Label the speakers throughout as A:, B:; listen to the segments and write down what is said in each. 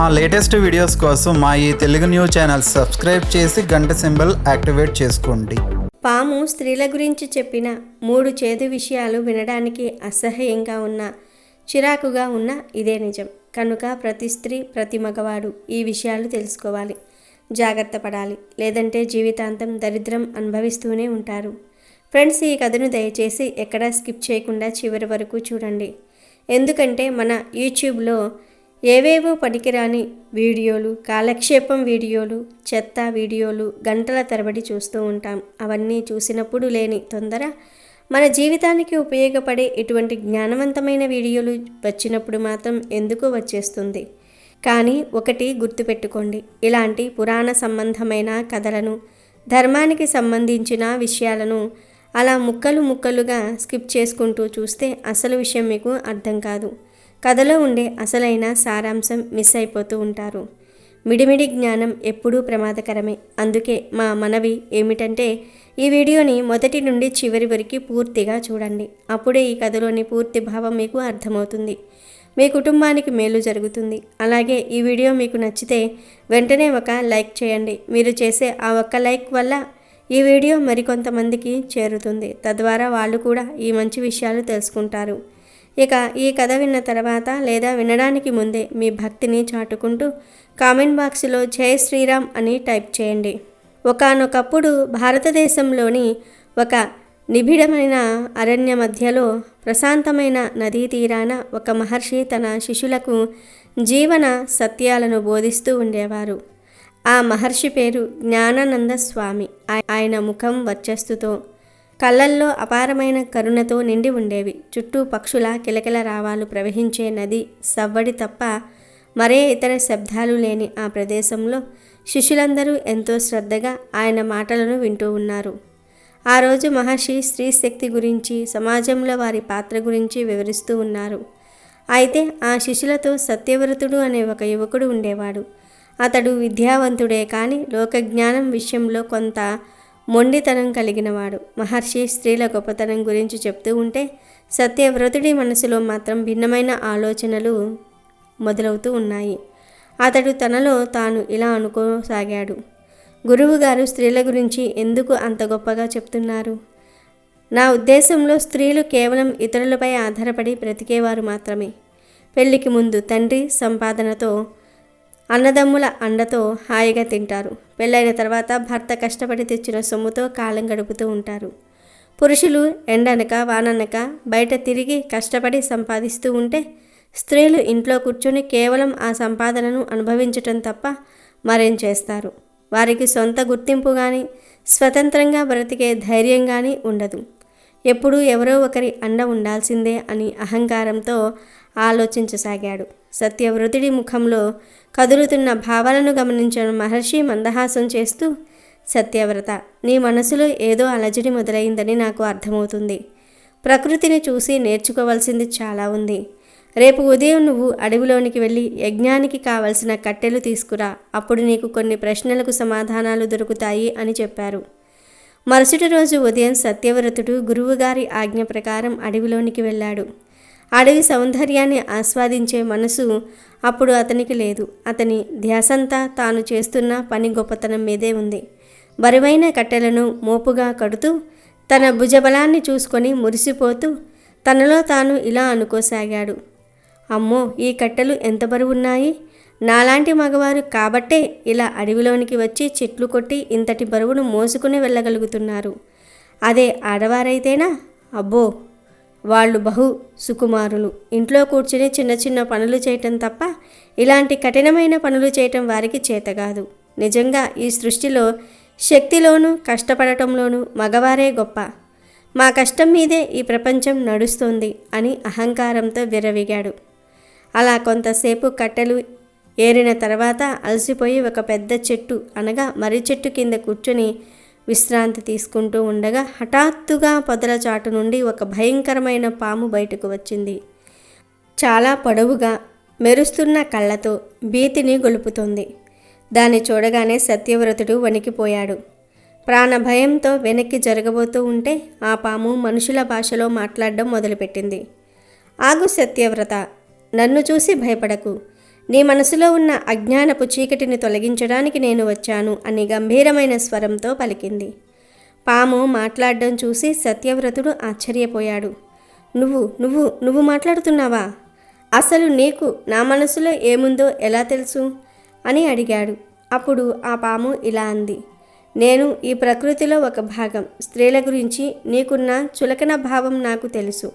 A: మా latest videos కోసం మా ఈ తెలుగు న్యూస్ ఛానల్ సబ్స్క్రైబ్ చేసి గంట సింబల్ యాక్టివేట్ చేసుకోండి.
B: పాము స్త్రీల గురించి చెప్పిన 3 చేదు విషయాలు వినడానికి అసహ్యంగా ఉన్న, చిరాకుగా ఉన్న ఇదే నిజం. కనుక ప్రతి స్త్రీ, ప్రతి మగవాడు ఈ విషయాలు తెలుసుకోవాలి, జాగ్రత్త పడాలి. లేదంటే జీవితాంతం దరిద్రం అనుభవిస్తూనే ఉంటారు. ఫ్రెండ్స్, ఈ కథను దయచేసి ఎక్కడా స్కిప్ చేయకుండా చివరి వరకు చూడండి. ఎందుకంటే మన యూట్యూబ్లో ఏవేవో పనికిరాని వీడియోలు, కాలక్షేపం వీడియోలు, చెత్త వీడియోలు గంటల తరబడి చూస్తూ ఉంటాం. అవన్నీ చూసినప్పుడు లేని తొందర మన జీవితానికి ఉపయోగపడే ఇటువంటి జ్ఞానవంతమైన వీడియోలు వచ్చినప్పుడు మాత్రం ఎందుకు వచ్చేస్తుంది. కానీ ఒకటి గుర్తుపెట్టుకోండి, ఇలాంటి పురాణ సంబంధమైన కథలను, ధర్మానికి సంబంధించిన విషయాలను అలా ముక్కలు ముక్కలుగా స్కిప్ చేసుకుంటూ చూస్తే అసలు విషయం మీకు అర్థం కాదు. కథలో ఉండే అసలైన సారాంశం మిస్ అయిపోతూ ఉంటారు. మిడిమిడి జ్ఞానం ఎప్పుడూ ప్రమాదకరమే. అందుకే మా మనవి ఏమిటంటే ఈ వీడియోని మొదటి నుండి చివరి వరకు పూర్తిగా చూడండి. అప్పుడే ఈ కథలోని పూర్తి భావం మీకు అర్థమవుతుంది. మీ కుటుంబానికి మేలు జరుగుతుంది. అలాగే ఈ వీడియో మీకు నచ్చితే వెంటనే ఒక లైక్ చేయండి. మీరు చేసే ఆ ఒక్క లైక్ వల్ల ఈ వీడియో మరికొంతమందికి చేరుతుంది. తద్వారా వాళ్ళు కూడా ఈ మంచి విషయాలు తెలుసుకుంటారు. ఇక ఈ కథ విన్న తర్వాత లేదా వినడానికి ముందే మీ భక్తిని చాటుకుంటూ కామెంట్ బాక్స్లో జై శ్రీరామ్ అని టైప్ చేయండి. ఒకానొకప్పుడు భారతదేశంలోని ఒక నిబిడమైన అరణ్య మధ్యలో ప్రశాంతమైన నదీ తీరాన ఒక మహర్షి తన శిష్యులకు జీవన సత్యాలను బోధిస్తూ ఉండేవారు. ఆ మహర్షి పేరు జ్ఞానానంద స్వామి. ఆయన ముఖం వర్చస్సుతో, కళ్ళల్లో అపారమైన కరుణతో నిండి ఉండేవి. చుట్టూ పక్షుల కిలకిల రావాలు ప్రవహించే నది సవ్వడి తప్ప మరే ఇతర శబ్దాలు లేని ఆ ప్రదేశంలో శిష్యులందరూ ఎంతో శ్రద్ధగా ఆయన మాటలను వింటూ ఉన్నారు. ఆ రోజు మహర్షి స్త్రీ శక్తి గురించి, సమాజంలో వారి పాత్ర గురించి వివరిస్తూ ఉన్నారు. అయితే ఆ శిష్యులతో సత్యవ్రతుడు అనే ఒక యువకుడు ఉండేవాడు. అతడు విద్యావంతుడే కానీ లోకజ్ఞానం విషయంలో కొంత మొండితనం కలిగినవాడు. మహర్షి స్త్రీల గొప్పతనం గురించి చెప్తూ ఉంటే సత్యవ్రతుడి మనసులో మాత్రం భిన్నమైన ఆలోచనలు మొదలవుతూ ఉన్నాయి. అతడు తనలో తాను ఇలా అనుకోసాగాడు, గురువుగారు స్త్రీల గురించి ఎందుకు అంత గొప్పగా చెప్తున్నారు? నా ఉద్దేశంలో స్త్రీలు కేవలం ఇతరులపై ఆధారపడి బ్రతికేవారు మాత్రమే. పెళ్లికి ముందు తండ్రి సంపాదనతో, అన్నదమ్ముల అండతో హాయిగా తింటారు. పెళ్ళైన తర్వాత భర్త కష్టపడి తెచ్చిన సొమ్ముతో కాలం గడుపుతూ ఉంటారు. పురుషులు ఎండనక వాననక బయట తిరిగి కష్టపడి సంపాదిస్తూ ఉంటే, స్త్రీలు ఇంట్లో కూర్చొని కేవలం ఆ సంపాదనను అనుభవించటం తప్ప మరేం చేస్తారు? వారికి సొంత గుర్తింపు కానీ, స్వతంత్రంగా బ్రతికే ధైర్యం కానీ ఉండదు. ఎప్పుడూ ఎవరో ఒకరి అండ ఉండాల్సిందే అని అహంకారంతో ఆలోచించసాగాడు. సత్యవ్రతుడి ముఖంలో కదులుతున్న భావాలను గమనించిన మహర్షి మందహాసం చేస్తూ, సత్యవ్రత, నీ మనసులో ఏదో అలజడి మొదలైందని నాకు అర్థమవుతుంది. ప్రకృతిని చూసి నేర్చుకోవాల్సింది చాలా ఉంది. రేపు ఉదయం నువ్వు అడవిలోనికి వెళ్ళి యజ్ఞానికి కావలసిన కట్టెలు తీసుకురా. అప్పుడు నీకు కొన్ని ప్రశ్నలకు సమాధానాలు దొరుకుతాయి అని చెప్పారు. మరుసటి రోజు ఉదయం సత్యవ్రతుడు గురువుగారి ఆజ్ఞ ప్రకారం అడవిలోనికి వెళ్ళాడు. అడవి సౌందర్యాన్ని ఆస్వాదించే మనసు అప్పుడు అతనికి లేదు. అతని ధ్యాసంతా తాను చేస్తున్న పని గొప్పతనం మీదే ఉంది. బరువైన కట్టెలను మోపుగా కడుతూ తన భుజబలాన్ని చూసుకొని మురిసిపోతూ తనలో తాను ఇలా అనుకోసాగాడు, అమ్మో, ఈ కట్టెలు ఎంత బరువున్నాయి! నాలాంటి మగవారు కాబట్టే ఇలా అడవిలోనికి వచ్చి చెట్లు కొట్టి ఇంతటి బరువును మోసుకుని వెళ్ళగలుగుతున్నారు. అదే ఆడవారైతేనా, అబ్బో, వాళ్ళు బహు సుకుమారులు. ఇంట్లో కూర్చుని చిన్న చిన్న పనులు చేయటం తప్ప ఇలాంటి కఠినమైన పనులు చేయటం వారికి చేతగాదు. నిజంగా ఈ సృష్టిలో శక్తిలోనూ కష్టపడటంలోనూ మగవారే గొప్ప. మా కష్టం మీదే ఈ ప్రపంచం నడుస్తోంది అని అహంకారంతో విర్రవీగాడు. అలా కొంతసేపు కట్టెలు ఏరిన తర్వాత అలసిపోయి ఒక పెద్ద చెట్టు అనగా మర్రి చెట్టు కింద కూర్చొని విశ్రాంతి తీసుకుంటూ ఉండగా హఠాత్తుగా పొదల చాటు నుండి ఒక భయంకరమైన పాము బయటకు వచ్చింది. చాలా పొడవుగా, మెరుస్తున్న కళ్ళతో భీతిని గొలుపుతోంది. దాన్ని చూడగానే సత్యవ్రతుడు వణికిపోయాడు. ప్రాణభయంతో వెనక్కి జరగబోతూ ఉంటే ఆ పాము మనుషుల భాషలో మాట్లాడడం మొదలుపెట్టింది. ఆగు సత్యవ్రత, నన్ను చూసి భయపడకు. నీ మనసులో ఉన్న అజ్ఞానపు చీకటిని తొలగించడానికి నేను వచ్చాను అని గంభీరమైన స్వరంతో పలికింది. పాము మాట్లాడడం చూసి సత్యవ్రతుడు ఆశ్చర్యపోయాడు. నువ్వు మాట్లాడుతున్నావా? అసలు నీకు నా మనసులో ఏముందో ఎలా తెలుసు అని అడిగాడు. అప్పుడు ఆ పాము ఇలా అంది. నేను ఈ ప్రకృతిలో ఒక భాగం. స్త్రీల గురించి నీకున్న చులకన భావం నాకు తెలుసు.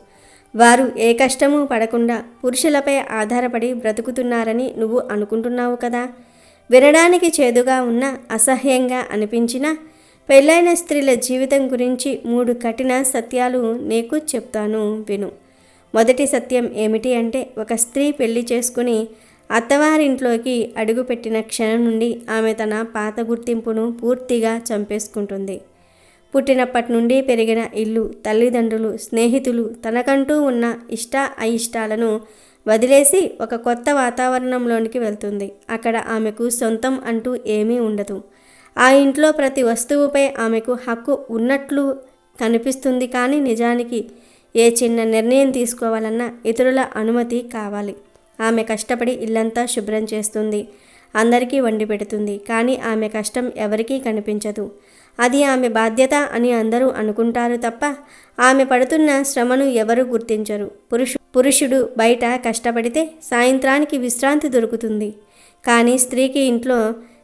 B: వారు ఏ కష్టమూ పడకుండా పురుషులపై ఆధారపడి బ్రతుకుతున్నారని నువ్వు అనుకుంటున్నావు కదా. వినడానికి చేదుగా ఉన్న అసహ్యంగా అనిపించిన పెళ్ళైన స్త్రీల జీవితం గురించి 3 కఠిన సత్యాలు నీకు చెప్తాను, విను. మొదటి సత్యం ఏమిటి అంటే, ఒక స్త్రీ పెళ్లి చేసుకుని అత్తవారింట్లోకి అడుగుపెట్టిన క్షణం నుండి ఆమె తన పాత గుర్తింపును పూర్తిగా చంపేసుకుంటుంది. పుట్టినప్పటి నుండి పెరిగిన ఇల్లు, తల్లిదండ్రులు, స్నేహితులు, తనకంటూ ఉన్న ఇష్ట అయిష్టాలను వదిలేసి ఒక కొత్త వాతావరణంలోనికి వెళ్తుంది. అక్కడ ఆమెకు సొంతం అంటూ ఏమీ ఉండదు. ఆ ఇంట్లో ప్రతి వస్తువుపై ఆమెకు హక్కు ఉన్నట్లు కనిపిస్తుంది, కానీ నిజానికి ఏ చిన్న నిర్ణయం తీసుకోవాలన్నా ఇతరుల అనుమతి కావాలి. ఆమె కష్టపడి ఇల్లంతా శుభ్రం చేస్తుంది, అందరికీ వండి పెడుతుంది, కానీ ఆమె కష్టం ఎవరికీ కనిపించదు. అది ఆమె బాధ్యత అని అందరూ అనుకుంటారు తప్ప ఆమె పడుతున్న శ్రమను ఎవరూ గుర్తించరు. పురుషుడు బయట కష్టపడితే సాయంత్రానికి విశ్రాంతి దొరుకుతుంది, కానీ స్త్రీకి ఇంట్లో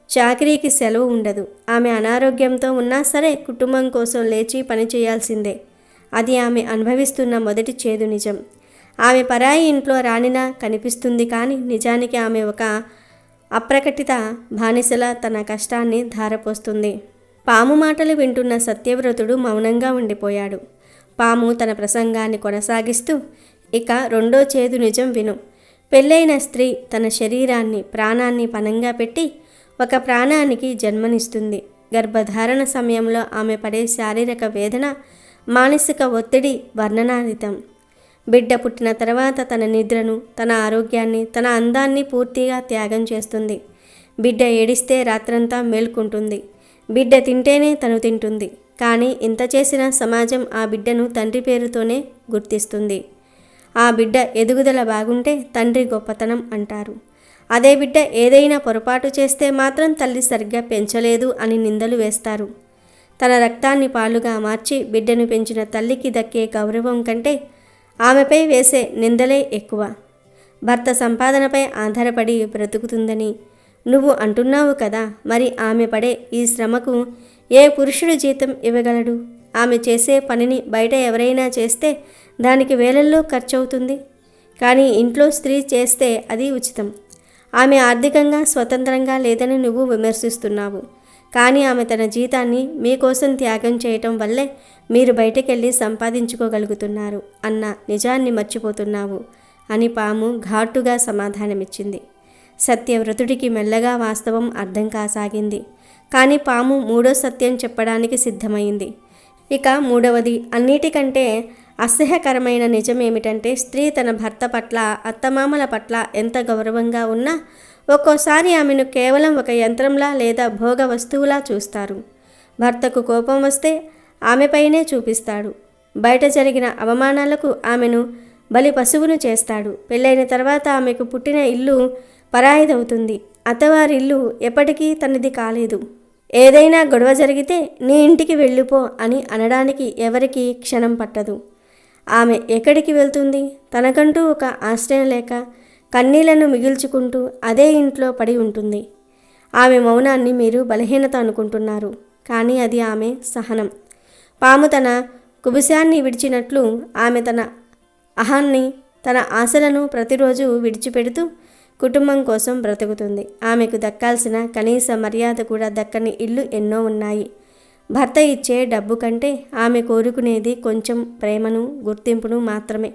B: చాకరీకి సెలవు ఉండదు. ఆమె అనారోగ్యంతో ఉన్నా సరే కుటుంబం కోసం లేచి పని చేయాల్సిందే. అది ఆమె అనుభవిస్తున్న మొదటి చేదు నిజం. ఆమె పరాయి ఇంట్లో రాణిలా కనిపిస్తుంది, కానీ నిజానికి ఆమె ఒక అప్రకటిత బానిసలా తన కష్టాన్ని ధారపోస్తుంది. పాము మాటలు వింటున్న సత్యవ్రతుడు మౌనంగా ఉండిపోయాడు. పాము తన ప్రసంగాన్ని కొనసాగిస్తూ, ఇక రెండో చేదు నిజం విను. పెళ్ళైన స్త్రీ తన శరీరాన్ని, ప్రాణాన్ని పణంగా పెట్టి ఒక ప్రాణానికి జన్మనిస్తుంది. గర్భధారణ సమయంలో ఆమె పడే శారీరక వేదన, మానసిక ఒత్తిడి వర్ణనాతీతం. బిడ్డ పుట్టిన తర్వాత తన నిద్రను, తన ఆరోగ్యాన్ని, తన అందాన్ని పూర్తిగా త్యాగం చేస్తుంది. బిడ్డ ఏడిస్తే రాత్రంతా మేల్కుంటుంది. బిడ్డ తింటేనే తను తింటుంది. కానీ ఇంత చేసిన సమాజం ఆ బిడ్డను తండ్రి పేరుతోనే గుర్తిస్తుంది. ఆ బిడ్డ ఎదుగుదల బాగుంటే తండ్రి గొప్పతనం అంటారు. అదే బిడ్డ ఏదైనా పొరపాటు చేస్తే మాత్రం తల్లి సరిగ్గా పెంచలేదు అని నిందలు వేస్తారు. తన రక్తాన్ని పాలుగా మార్చి బిడ్డను పెంచిన తల్లికి దక్కే గౌరవం కంటే ఆమెపై వేసే నిందలే ఎక్కువ. భర్త సంపాదనపై ఆధారపడి బ్రతుకుతుందని నువ్వు అంటున్నావు కదా, మరి ఆమె పడే ఈ శ్రమకు ఏ పురుషుడు జీతం ఇవ్వగలడు? ఆమె చేసే పనిని బయట ఎవరైనా చేస్తే దానికి వేలల్లో ఖర్చవుతుంది, కానీ ఇంట్లో స్త్రీ చేస్తే అది ఉచితం. ఆమె ఆర్థికంగా స్వతంత్రంగా లేదని నువ్వు విమర్శిస్తున్నావు, కానీ ఆమె తన జీతాన్ని మీకోసం త్యాగం చేయటం వల్లే మీరు బయటకెళ్ళి సంపాదించుకోగలుగుతున్నారు అన్న నిజాన్ని మర్చిపోతున్నావు అని పాము ఘాటుగా సమాధానమిచ్చింది. సత్యవ్రతుడికి మెల్లగా వాస్తవం అర్థం కాసాగింది. కానీ పాము మూడో సత్యం చెప్పడానికి సిద్ధమైంది. ఇక మూడవది, అన్నిటికంటే అసహ్యకరమైన నిజం ఏమిటంటే, స్త్రీ తన భర్త పట్ల, అత్తమామల పట్ల ఎంత గౌరవంగా ఉన్నా ఒక్కోసారి ఆమెను కేవలం ఒక యంత్రంలా లేదా భోగ వస్తువులా చూస్తారు. భర్తకు కోపం వస్తే ఆమెపైనే చూపిస్తాడు. బయట జరిగిన అవమానాలకు ఆమెను బలి పశువును చేస్తాడు. పెళ్ళైన తర్వాత ఆమెకు పుట్టిన ఇల్లు పరాయిదవుతుంది. అత్తవారిల్లు ఎప్పటికీ తనది కాలేదు. ఏదైనా గొడవ జరిగితే నీ ఇంటికి వెళ్ళిపో అని అనడానికి ఎవరికి క్షణం పట్టదు. ఆమె ఎక్కడికి వెళ్తుంది? తనకంటూ ఒక ఆశ్రయం లేక కన్నీళ్లను మిగిల్చుకుంటూ అదే ఇంట్లో పడి ఉంటుంది. ఆమె మౌనాన్ని మీరు బలహీనత అనుకుంటున్నారు, కానీ అది ఆమె సహనం. పాము తన కుబుసాన్ని విడిచినట్లు ఆమె తన అహాన్ని, తన ఆశలను ప్రతిరోజు విడిచిపెడుతూ కుటుంబం కోసం బ్రతుకుతుంది. ఆమెకు దక్కాల్సిన కనీస మర్యాద కూడా దక్కని ఇల్లు ఎన్నో ఉన్నాయి. భర్త ఇచ్చే డబ్బు కంటే ఆమె కోరుకునేది కొంచెం ప్రేమను, గుర్తింపును మాత్రమే.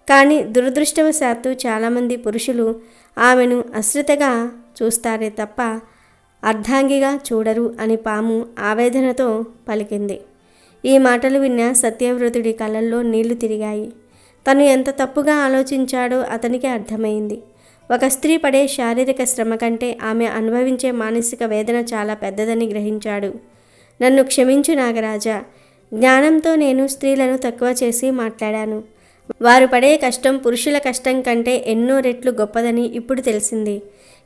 B: కానీ దురదృష్టవశాత్తు చాలామంది పురుషులు ఆమెను అశ్రితగా చూస్తారే తప్ప అర్ధాంగిగా చూడరు అని పాము ఆవేదనతో పలికింది. ఈ మాటలు విన్న సత్యవ్రతుడి కళ్ళల్లో నీళ్లు తిరిగాయి. తను ఎంత తప్పుగా ఆలోచించాడో అతనికి అర్థమైంది. ఒక స్త్రీ పడే శారీరక శ్రమ కంటే ఆమె అనుభవించే మానసిక వేదన చాలా పెద్దదని గ్రహించాడు. నన్ను క్షమించు నాగరాజా, జ్ఞానంతో నేను స్త్రీలను తక్కువ చేసి మాట్లాడాను. వారు పడే కష్టం పురుషుల కష్టం కంటే ఎన్నో రెట్లు గొప్పదని ఇప్పుడు తెలిసింది.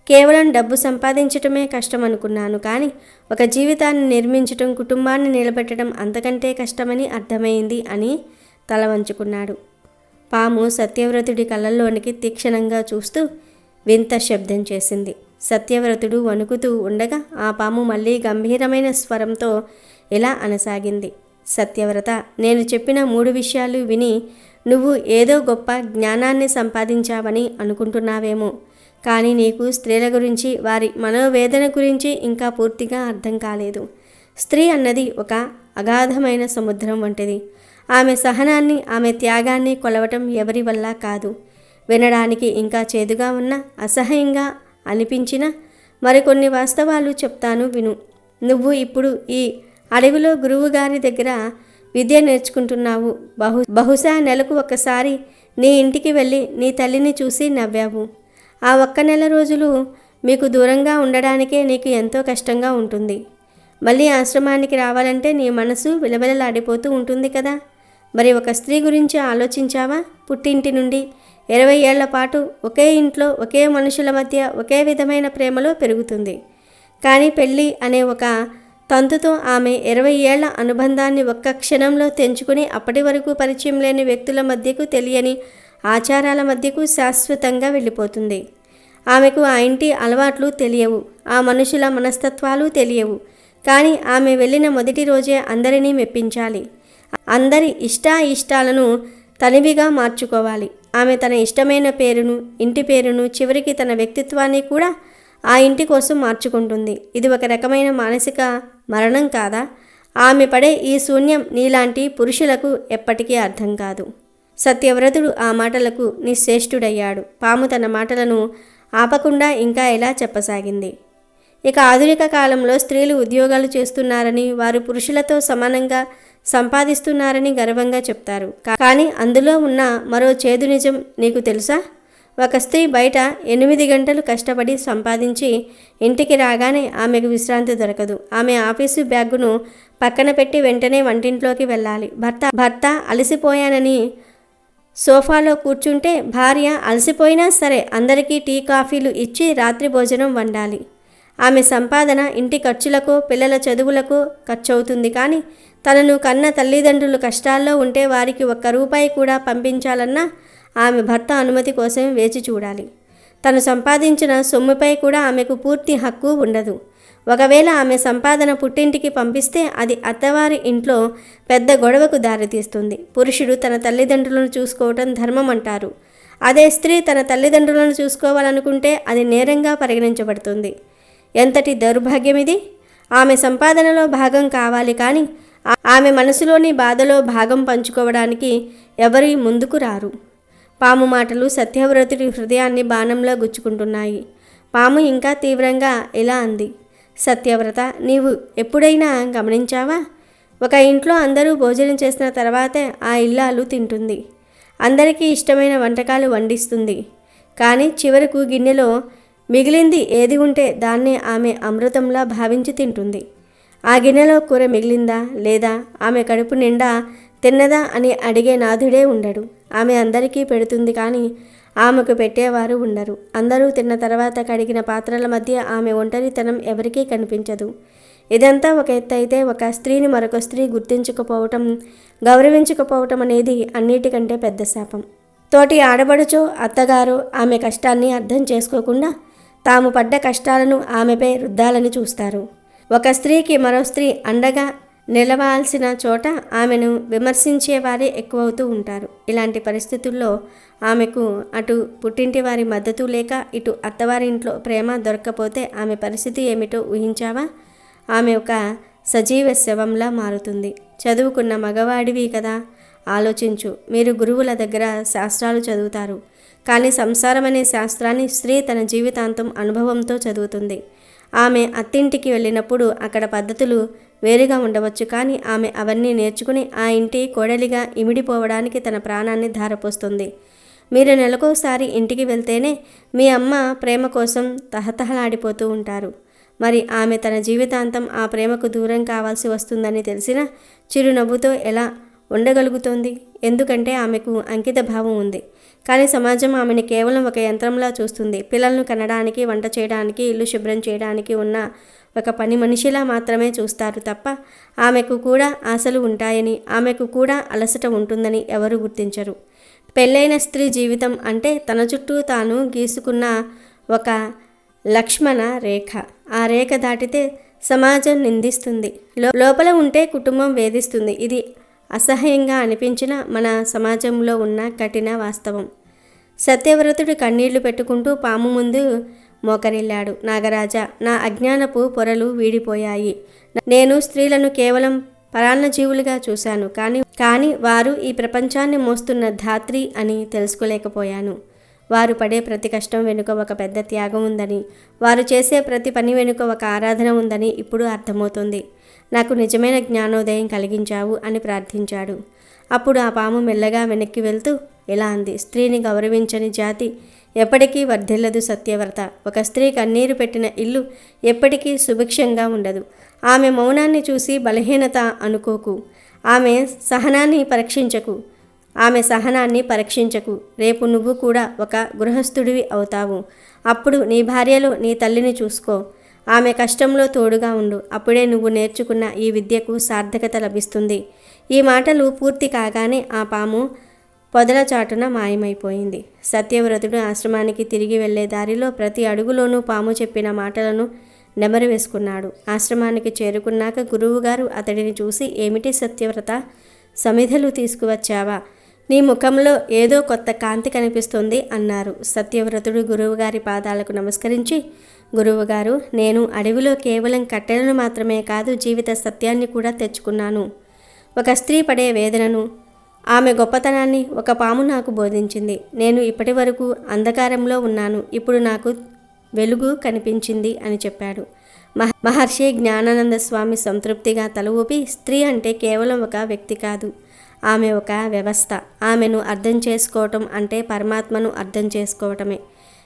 B: కేవలం డబ్బు సంపాదించటమే కష్టం అనుకున్నాను, కానీ ఒక జీవితాన్ని నిర్మించటం, కుటుంబాన్ని నిలబెట్టడం అంతకంటే కష్టమని అర్థమైంది అని తల వంచుకున్నాడు. పాము సత్యవ్రతుడి కళ్ళల్లోనికి తీక్షణంగా చూస్తూ వింత శబ్దం చేసింది. సత్యవ్రతుడు వణుకుతూ ఉండగా ఆ పాము మళ్ళీ గంభీరమైన స్వరంతో ఇలా అనసాగింది. సత్యవ్రత, నేను చెప్పిన 3 విషయాలు విని నువ్వు ఏదో గొప్ప జ్ఞానాన్ని సంపాదించావని అనుకుంటున్నావేమో, కానీ నీకు స్త్రీల గురించి, వారి మనోవేదన గురించి ఇంకా పూర్తిగా అర్థం కాలేదు. స్త్రీ అన్నది ఒక అగాధమైన సముద్రం వంటిది. ఆమె సహనాన్ని, ఆమె త్యాగాన్ని కొలవటం ఎవరి వల్ల కాదు. వినడానికి ఇంకా చేదుగా ఉన్న, అసహ్యంగా అనిపించిన మరికొన్ని వాస్తవాలు చెప్తాను విను. నువ్వు ఇప్పుడు ఈ అడవిలో గురువుగారి దగ్గర విద్య నేర్చుకుంటున్నావు. బహుశా నెలకు ఒక్కసారి నీ ఇంటికి వెళ్ళి నీ తల్లిని చూసి నవ్వావు. ఆ ఒక్క నెల రోజులు మీకు దూరంగా ఉండడానికే నీకు ఎంతో కష్టంగా ఉంటుంది. మళ్ళీ ఆశ్రమానికి రావాలంటే నీ మనసు విలవిలలాడిపోతూ ఉంటుంది కదా. మరి ఒక స్త్రీ గురించి ఆలోచించావా? పుట్టింటి నుండి 20 ఏళ్ల పాటు ఒకే ఇంట్లో, ఒకే మనుషుల మధ్య ఒకే విధమైన ప్రేమలో పెరుగుతుంది. కానీ పెళ్ళి అనే ఒక తంతుతో ఆమె 20 ఏళ్ల అనుబంధాన్ని ఒక్క క్షణంలో తెంచుకుని అప్పటి వరకు పరిచయం లేని వ్యక్తుల మధ్యకు, తెలియని ఆచారాల మధ్యకు శాశ్వతంగా వెళ్ళిపోతుంది. ఆమెకు ఆ ఇంటి అలవాట్లు తెలియవు, ఆ మనుషుల మనస్తత్వాలు తెలియవు. కానీ ఆమె వెళ్ళిన మొదటి రోజే అందరినీ మెప్పించాలి. అందరి ఇష్టాలను తనివిగా మార్చుకోవాలి. ఆమె తన ఇష్టమైన పేరును, ఇంటి పేరును, చివరికి తన వ్యక్తిత్వాన్ని కూడా ఆ ఇంటి కోసం మార్చుకుంటుంది. ఇది ఒక రకమైన మానసిక మరణం కాదా? ఆమె పడే ఈ శూన్యం నీలాంటి పురుషులకు ఎప్పటికీ అర్థం కాదు. సత్యవ్రతుడు ఆ మాటలకు నిశ్చేష్టుడయ్యాడు. పాము తన మాటలను ఆపకుండా ఇంకా ఇలా చెప్పసాగింది. ఇక ఆధునిక కాలంలో స్త్రీలు ఉద్యోగాలు చేస్తున్నారని, వారు పురుషులతో సమానంగా సంపాదిస్తున్నారని గర్వంగా చెప్తారు. కానీ అందులో ఉన్న మరో చేదు నిజం నీకు తెలుసా? ఒక స్త్రీ బయట 8 గంటలు కష్టపడి సంపాదించి ఇంటికి రాగానే ఆమెకు విశ్రాంతి దొరకదు. ఆమె ఆఫీసు బ్యాగును పక్కన పెట్టి వెంటనే వంటింట్లోకి వెళ్ళాలి. భర్త అలసిపోయానని సోఫాలో కూర్చుంటే భార్య అలసిపోయినా సరే అందరికీ టీ కాఫీలు ఇచ్చి రాత్రి భోజనం వండాలి. ఆమె సంపాదన ఇంటి ఖర్చులకు, పిల్లల చదువులకు ఖర్చవుతుంది. కానీ తనను కన్న తల్లిదండ్రులు కష్టాల్లో ఉంటే వారికి 1 రూపాయి కూడా పంపించాలన్నా ఆమె భర్త అనుమతి కోసం వేచి చూడాలి. తను సంపాదించిన సొమ్ముపై కూడా ఆమెకు పూర్తి హక్కు ఉండదు. ఒకవేళ ఆమె సంపాదన పుట్టింటికి పంపిస్తే అది అత్తవారి ఇంట్లో పెద్ద గొడవకు దారితీస్తుంది. పురుషుడు తన తల్లిదండ్రులను చూసుకోవటం ధర్మం అంటారు. అదే స్త్రీ తన తల్లిదండ్రులను చూసుకోవాలనుకుంటే అది నేరంగా పరిగణించబడుతుంది. ఎంతటి దౌర్భాగ్యం ఇది! ఆమె సంపాదనలో భాగం కావాలి, కానీ ఆమె మనసులోని బాధలో భాగం పంచుకోవడానికి ఎవరి ముందుకు రారు. పాము మాటలు సత్యవ్రతుడి హృదయాన్ని బాణంలా గుచ్చుకుంటున్నాయి. పాము ఇంకా తీవ్రంగా ఇలా అంది. సత్యవ్రత, నీవు ఎప్పుడైనా గమనించావా? ఒక ఇంట్లో అందరూ భోజనం చేసిన తర్వాతే ఆ ఇల్లాలు తింటుంది. అందరికీ ఇష్టమైన వంటకాలు వండిస్తుంది. కానీ చివరకు గిన్నెలో మిగిలింది ఏది ఉంటే దాన్నే ఆమె అమృతంలా భావించి తింటుంది. ఆ గిన్నెలో కూర మిగిలిందా లేదా, ఆమె కడుపు నిండా తిన్నదా అని అడిగే నాథుడే ఉండడు. ఆమె అందరికీ పెడుతుంది, కానీ ఆమెకు పెట్టేవారు ఉండరు. అందరూ తిన్న తర్వాత కడిగిన పాత్రల మధ్య ఆమె ఒంటరితనం ఎవరికీ కనిపించదు. ఇదంతా ఒక ఎత్తు అయితే, ఒక స్త్రీని మరొక స్త్రీ గుర్తించకపోవటం, గౌరవించకపోవటం అనేది అన్నిటికంటే పెద్ద శాపం. తోటి ఆడబడుచో అత్తగారో ఆమె కష్టాన్ని అర్థం చేసుకోకుండా తాము పడ్డ కష్టాలను ఆమెపై రుద్దాలని చూస్తారు. ఒక స్త్రీకి మరో స్త్రీ అండగా నిలవాల్సిన చోట ఆమెను విమర్శించేవారే ఎక్కువవుతూ ఉంటారు. ఇలాంటి పరిస్థితుల్లో ఆమెకు అటు పుట్టింటి వారి మద్దతు లేక, ఇటు అత్తవారింట్లో ప్రేమ దొరక్కపోతే ఆమె పరిస్థితి ఏమిటో ఊహించావా? ఆమె ఒక సజీవ శవంలా మారుతుంది. చదువుకున్న మగవాడివి కదా, ఆలోచించు. మీరు గురువుల దగ్గర శాస్త్రాలు చదువుతారు, కానీ సంసారం అనే శాస్త్రాన్ని స్త్రీ తన జీవితాంతం అనుభవంతో చదువుతుంది. ఆమె అత్తింటికి వెళ్ళినప్పుడు అక్కడ పద్ధతులు వేరుగా ఉండవచ్చు, కానీ ఆమె అవన్నీ నేర్చుకుని ఆ ఇంటి కోడలిగా ఇమిడిపోవడానికి తన ప్రాణాన్ని ధారపోస్తుంది. మీరు నెలకోసారి ఇంటికి వెళ్తేనే మీ అమ్మ ప్రేమ కోసం తహతహలాడిపోతూ ఉంటారు. మరి ఆమె తన జీవితాంతం ఆ ప్రేమకు దూరం కావాల్సి వస్తుందని తెలిసినా చిరునవ్వుతో ఎలా ఉండగలుగుతోంది? ఎందుకంటే ఆమెకు అంకిత భావం ఉంది. కానీ సమాజం ఆమెను కేవలం ఒక యంత్రంలా చూస్తుంది. పిల్లలను కనడానికి, వంట చేయడానికి, ఇల్లు శుభ్రం చేయడానికి ఉన్న ఒక పని మనిషిలా మాత్రమే చూస్తారు తప్ప ఆమెకు కూడా ఆశలు ఉంటాయని, ఆమెకు కూడా అలసట ఉంటుందని ఎవరూ గుర్తించరు. పెళ్ళైన స్త్రీ జీవితం అంటే తన చుట్టూ తాను గీసుకున్న ఒక లక్ష్మణ రేఖ. ఆ రేఖ దాటితే సమాజం నిందిస్తుంది, లోపల ఉంటే కుటుంబం వేధిస్తుంది. ఇది అసహ్యంగా అనిపించిన మన సమాజంలో ఉన్న కఠిన వాస్తవం. సత్యవ్రతుడు కన్నీళ్లు పెట్టుకుంటూ పాము ముందు మోకరిల్లాడు. నాగరాజా, నా అజ్ఞానపు పొరలు వీడిపోయాయి. నేను స్త్రీలను కేవలం పరాన్నజీవులుగా చూశాను, కానీ వారు ఈ ప్రపంచాన్ని మోస్తున్న ధాత్రి అని తెలుసుకోలేకపోయాను. వారు పడే ప్రతి కష్టం వెనుక ఒక పెద్ద త్యాగం ఉందని, వారు చేసే ప్రతి పని వెనుక ఒక ఆరాధన ఉందని ఇప్పుడు అర్థమవుతుంది. నాకు నిజమైన జ్ఞానోదయం కలిగించావు అని ప్రార్థించాడు. అప్పుడు ఆ పాము మెల్లగా వెనక్కి వెళ్తూ ఇలా అంది, స్త్రీని గౌరవించని జాతి ఎప్పటికీ వర్ధిల్లదు సత్యవ్రత. ఒక స్త్రీ కన్నీరు పెట్టిన ఇల్లు ఎప్పటికీ సుభిక్షంగా ఉండదు. ఆమె మౌనాన్ని చూసి బలహీనత అనుకోకు. ఆమె సహనాన్ని పరీక్షించకు. రేపు నువ్వు కూడా ఒక గృహస్థుడివి అవుతావు. అప్పుడు నీ భార్యలో నీ తల్లిని చూసుకో. ఆమె కష్టంలో తోడుగా ఉండు. అప్పుడే నువ్వు నేర్చుకున్న ఈ విద్యకు సార్థకత లభిస్తుంది. ఈ మాటలు పూర్తి కాగానే ఆ పాము పొదల చాటున మాయమైపోయింది. సత్యవ్రతుడు ఆశ్రమానికి తిరిగి వెళ్లే దారిలో ప్రతి అడుగులోనూ పాము చెప్పిన మాటలను నెమరు వేసుకున్నాడు. ఆశ్రమానికి చేరుకున్నాక గురువుగారు అతడిని చూసి, ఏమిటి సత్యవ్రత, సమిధలు తీసుకువచ్చావా? నీ ముఖంలో ఏదో కొత్త కాంతి కనిపిస్తుంది అన్నారు. సత్యవ్రతుడు గురువుగారి పాదాలకు నమస్కరించి, గురువుగారు, నేను అడవిలో కేవలం కట్టెలను మాత్రమే కాదు, జీవిత సత్యాన్ని కూడా తెచ్చుకున్నాను. ఒక స్త్రీ పడే వేదనను, ఆమె గొప్పతనాన్ని ఒక పాము నాకు బోధించింది. నేను ఇప్పటి వరకు అంధకారంలో ఉన్నాను, ఇప్పుడు నాకు వెలుగు కనిపించింది అని చెప్పాడు. మహర్షి జ్ఞానానంద స్వామి సంతృప్తిగా తల ఊపి, స్త్రీ అంటే కేవలం ఒక వ్యక్తి కాదు, ఆమె ఒక వ్యవస్థ. ఆమెను అర్థం చేసుకోవటం అంటే పరమాత్మను అర్థం చేసుకోవటమే.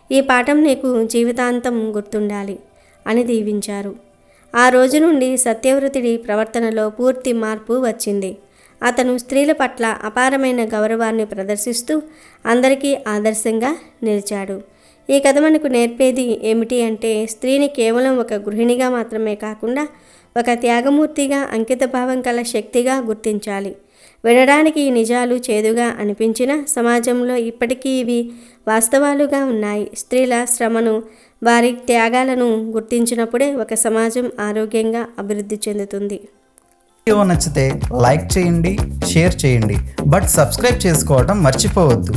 B: ఈ పాఠం నీకు జీవితాంతం గుర్తుండాలి అని దీవించారు. ఆ రోజు నుండి సత్యవ్రతుడి ప్రవర్తనలో పూర్తి మార్పు వచ్చింది. అతను స్త్రీల పట్ల అపారమైన గౌరవాన్ని ప్రదర్శిస్తూ అందరికీ ఆదర్శంగా నిలిచాడు. ఈ కథ మనకు నేర్పేది ఏమిటి అంటే, స్త్రీని కేవలం ఒక గృహిణిగా మాత్రమే కాకుండా ఒక త్యాగమూర్తిగా, అంకితభావం కల శక్తిగా గుర్తించాలి. వినడానికి ఈ నిజాలు చేదుగా అనిపించిన సమాజంలో ఇప్పటికీ ఇవి వాస్తవాలుగా ఉన్నాయి. స్త్రీల శ్రమను, వారి త్యాగాలను గుర్తించినప్పుడే ఒక సమాజం ఆరోగ్యంగా అభివృద్ధి చెందుతుంది.
A: వీడియో నచ్చితే లైక్ చేయండి, షేర్ చేయండి, బట్ సబ్స్క్రైబ్ చేసుకోవడం మర్చిపోవద్దు.